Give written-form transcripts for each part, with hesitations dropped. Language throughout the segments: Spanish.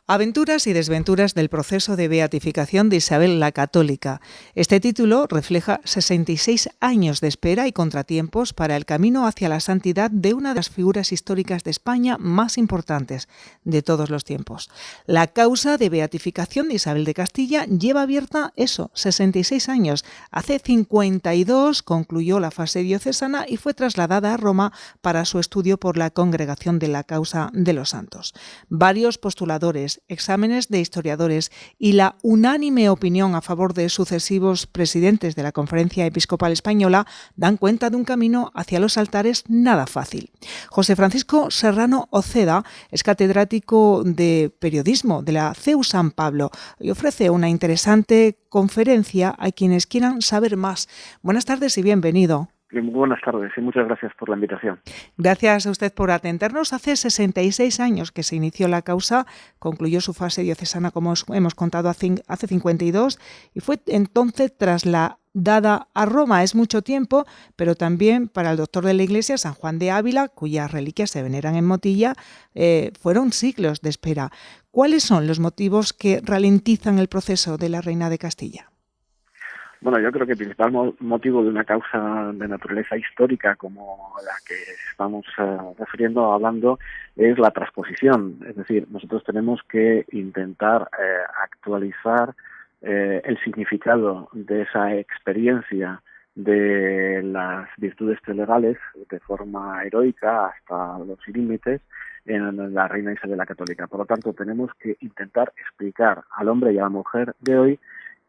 Aventuras y desventuras del proceso de beatificación de Isabel la Católica. Este título refleja 66 años de espera y contratiempos para el camino hacia la santidad de una de las figuras históricas de España más importantes de todos los tiempos. La causa de beatificación de Isabel de Castilla lleva abierta 66 años. Hace 52 concluyó la fase diocesana y fue trasladada a Roma para su estudio por la Congregación de la Causa de los Santos. Varios postuladores, exámenes de historiadores y la unánime opinión a favor de sucesivos presidentes de la Conferencia Episcopal Española dan cuenta de un camino hacia los altares nada fácil. José Francisco Serrano Oceda es catedrático de periodismo de la CEU San Pablo y ofrece una interesante conferencia a quienes quieran saber más. Buenas tardes y bienvenido. Muy buenas tardes y muchas gracias por la invitación. Gracias a usted por atendernos. Hace 66 años que se inició la causa, concluyó su fase diocesana, como hemos contado, hace 52 y fue entonces trasladada a Roma. Es mucho tiempo, pero también para el doctor de la Iglesia, San Juan de Ávila, cuyas reliquias se veneran en Motilla, fueron siglos de espera. ¿Cuáles son los motivos que ralentizan el proceso de la Reina de Castilla? Bueno, yo creo que el principal motivo de una causa de naturaleza histórica como la que estamos hablando, es la transposición. Es decir, nosotros tenemos que intentar actualizar el significado de esa experiencia de las virtudes teologales de forma heroica hasta los límites en la Reina Isabel la Católica. Por lo tanto, tenemos que intentar explicar al hombre y a la mujer de hoy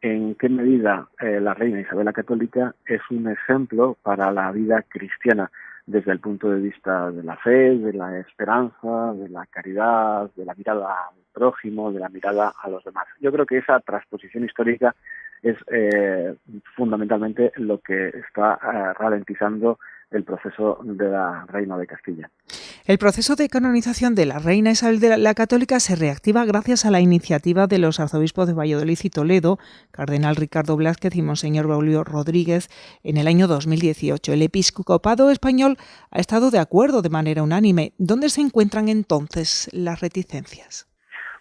en qué medida la Reina Isabel la Católica es un ejemplo para la vida cristiana desde el punto de vista de la fe, de la esperanza, de la caridad, de la mirada al prójimo, de la mirada a los demás. Yo creo que esa transposición histórica es fundamentalmente lo que está ralentizando el proceso de la Reina de Castilla. El proceso de canonización de la Reina Isabel de la Católica se reactiva gracias a la iniciativa de los arzobispos de Valladolid y Toledo, cardenal Ricardo Blázquez y monseñor Braulio Rodríguez, en el año 2018. El episcopado español ha estado de acuerdo de manera unánime. ¿Dónde se encuentran entonces las reticencias?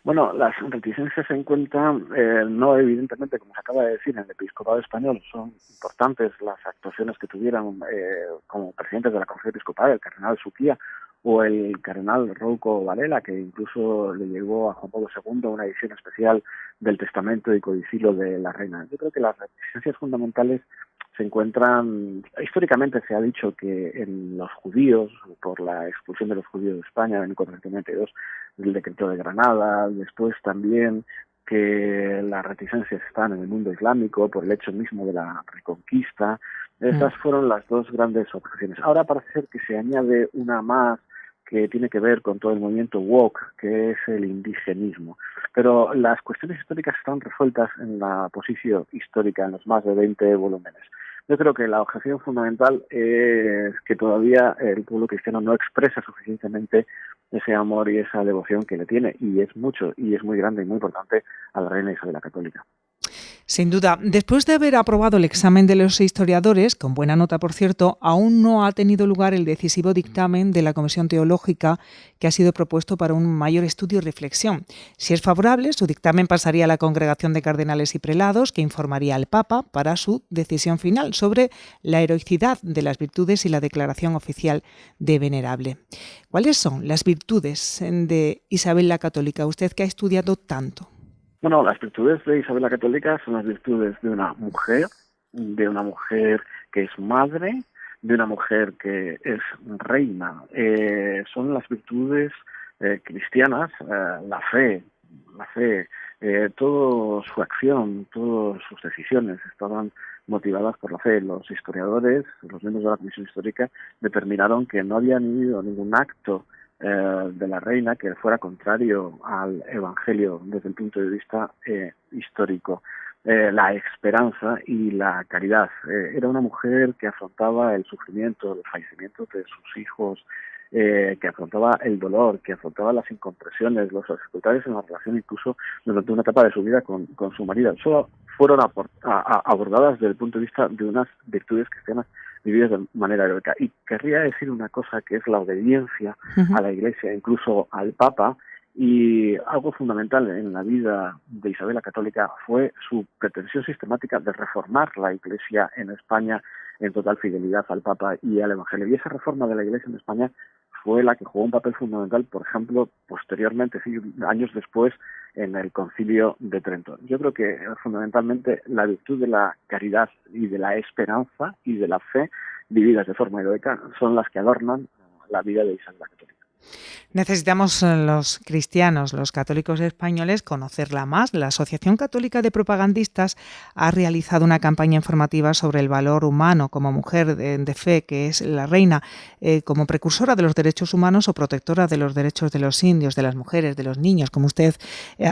Bueno, las reticencias se encuentran, no evidentemente, como se acaba de decir, en el episcopado español. Son importantes las actuaciones que tuvieron como presidentes de la Conferencia Episcopal, el cardenal Suquía o el cardenal Rouco Varela, que incluso le llegó a Juan Pablo II una edición especial del Testamento y Codicilo de la Reina. Yo creo que las reticencias fundamentales se encuentran, históricamente se ha dicho que en los judíos, por la expulsión de los judíos de España en 1492, del decreto de Granada, después también que las reticencias están en el mundo islámico por el hecho mismo de la reconquista. Estas fueron las dos grandes objeciones. Ahora parece ser que se añade una más que tiene que ver con todo el movimiento woke, que es el indigenismo. Pero las cuestiones históricas están resueltas en la posición histórica, en los más de 20 volúmenes. Yo creo que la objeción fundamental es que todavía el pueblo cristiano no expresa suficientemente ese amor y esa devoción que le tiene, y es mucho, y es muy grande y muy importante, a la Reina Isabel la Católica. Sin duda, después de haber aprobado el examen de los historiadores, con buena nota por cierto, aún no ha tenido lugar el decisivo dictamen de la Comisión Teológica que ha sido propuesto para un mayor estudio y reflexión. Si es favorable, su dictamen pasaría a la Congregación de Cardenales y Prelados, que informaría al Papa para su decisión final sobre la heroicidad de las virtudes y la declaración oficial de venerable. ¿Cuáles son las virtudes de Isabel la Católica, usted que ha estudiado tanto? Bueno, las virtudes de Isabel la Católica son las virtudes de una mujer que es madre, de una mujer que es reina. Son las virtudes cristianas, la fe, toda su acción, todas sus decisiones estaban motivadas por la fe. Los historiadores, los miembros de la Comisión Histórica, determinaron que no había habido ningún acto de la reina que fuera contrario al Evangelio desde el punto de vista histórico. La esperanza y la caridad. Era una mujer que afrontaba el sufrimiento, el fallecimiento de sus hijos, que afrontaba el dolor, que afrontaba las incomprensiones, las dificultades en la relación, incluso durante una etapa de su vida con su marido. Solo fueron abordadas desde el punto de vista de unas virtudes cristianas vividas de manera heroica. Y querría decir una cosa, que es la obediencia a la Iglesia, incluso al Papa, Y algo fundamental en la vida de Isabel la Católica fue su pretensión sistemática de reformar la Iglesia en España en total fidelidad al Papa y al Evangelio. Y esa reforma de la Iglesia en España fue la que jugó un papel fundamental, por ejemplo, posteriormente, años después, en el Concilio de Trento. Yo creo que fundamentalmente la virtud de la caridad y de la esperanza y de la fe vividas de forma heroica son las que adornan la vida de Isabel la Católica. Necesitamos los cristianos, los católicos españoles, conocerla más. La Asociación Católica de Propagandistas ha realizado una campaña informativa sobre el valor humano como mujer de fe, que es la reina, como precursora de los derechos humanos o protectora de los derechos de los indios, de las mujeres, de los niños, como usted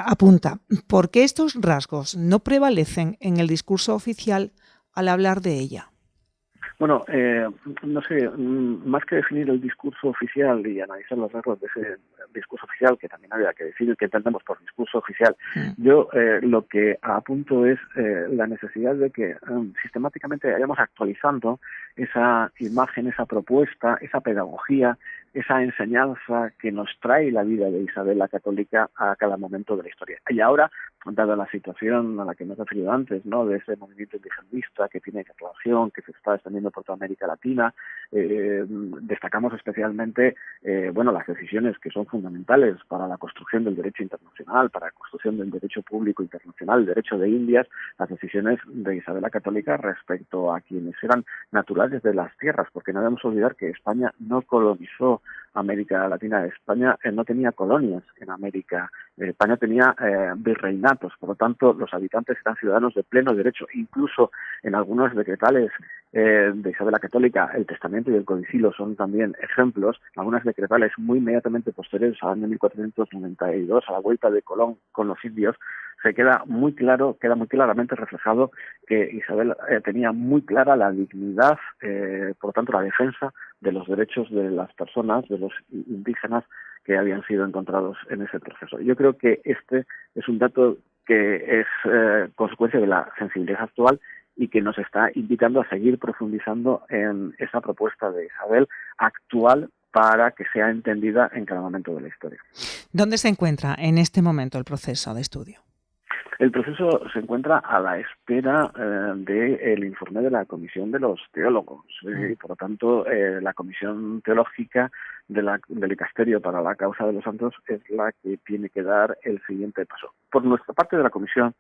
apunta. ¿Por qué estos rasgos no prevalecen en el discurso oficial al hablar de ella? Bueno, no sé, más que definir el discurso oficial y analizar los rasgos de ese discurso oficial, que también había que definir qué entendemos por discurso oficial, yo lo que apunto es la necesidad de que sistemáticamente vayamos actualizando esa imagen, esa propuesta, esa pedagogía, esa enseñanza que nos trae la vida de Isabel la Católica a cada momento de la historia. Y ahora, dada la situación a la que me he referido antes, ¿no?, de ese movimiento indigenista que tiene aclaración, que se está extendiendo por toda América Latina, destacamos especialmente las decisiones que son fundamentales para la construcción del derecho internacional, para la construcción del derecho público internacional, el derecho de Indias, las decisiones de Isabel la Católica respecto a quienes eran naturales de las tierras, porque no debemos olvidar que España no colonizó América Latina. España no tenía colonias en América. España tenía virreinatos, por lo tanto los habitantes eran ciudadanos de pleno derecho. Incluso en algunos decretales de Isabel la Católica, el testamento y el codicilo son también ejemplos. Algunas decretales muy inmediatamente posteriores al año 1492, a la vuelta de Colón con los indios, queda muy claramente reflejado que Isabel tenía muy clara la dignidad, por lo tanto la defensa de los derechos de las personas, de los indígenas que habían sido encontrados en ese proceso. Yo creo que este es un dato que es consecuencia de la sensibilidad actual y que nos está invitando a seguir profundizando en esa propuesta de Isabel actual para que sea entendida en cada momento de la historia. ¿Dónde se encuentra en este momento el proceso de estudio? El proceso se encuentra a la espera del informe de la Comisión de los Teólogos. Y por lo tanto, la Comisión Teológica del Dicasterio para la Causa de los Santos es la que tiene que dar el siguiente paso. Por nuestra parte de la Comisión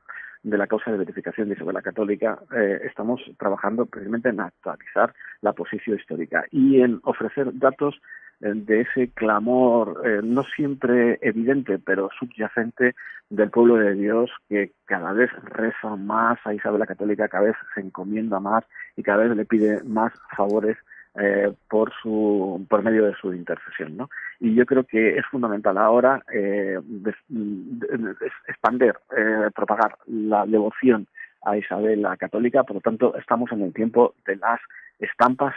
de la Causa de Beatificación de Isabel la Católica, estamos trabajando precisamente en actualizar la posición histórica y en ofrecer datos de ese clamor no siempre evidente, pero subyacente del pueblo de Dios, que cada vez reza más a Isabel la Católica, cada vez se encomienda más y cada vez le pide más favores por medio de su intercesión, ¿no? Y yo creo que es fundamental ahora expander, propagar la devoción a Isabel la Católica. Por lo tanto, estamos en el tiempo de las estampas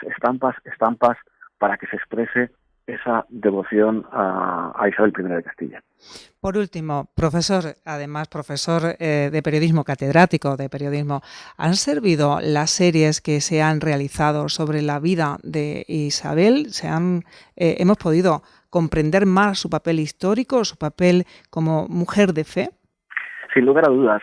para que se exprese esa devoción a Isabel I de Castilla. Por último, profesor de periodismo, catedrático de periodismo, ¿han servido las series que se han realizado sobre la vida de Isabel? ¿Hemos podido comprender más su papel histórico, su papel como mujer de fe? Sin lugar a dudas.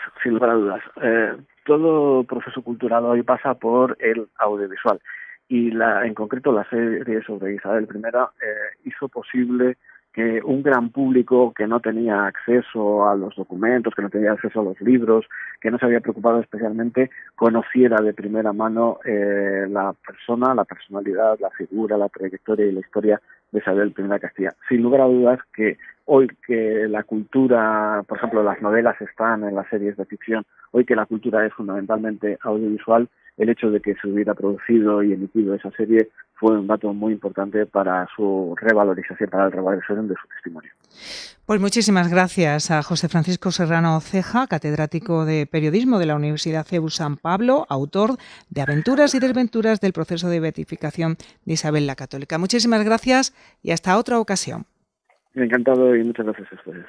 Todo proceso cultural hoy pasa por el audiovisual. Y en concreto la serie sobre Isabel I hizo posible que un gran público que no tenía acceso a los documentos, que no tenía acceso a los libros, que no se había preocupado especialmente, conociera de primera mano la persona, la personalidad, la figura, la trayectoria y la historia de Isabel I de Castilla. Sin lugar a dudas que hoy que la cultura, por ejemplo, las novelas están en las series de ficción, hoy que la cultura es fundamentalmente audiovisual, el hecho de que se hubiera producido y emitido esa serie fue un dato muy importante para su revalorización, para la revalorización de su testimonio. Pues muchísimas gracias a José Francisco Serrano Ceja, catedrático de periodismo de la Universidad CEU San Pablo, autor de Aventuras y Desventuras del proceso de beatificación de Isabel la Católica. Muchísimas gracias y hasta otra ocasión. Encantado y muchas gracias a ustedes.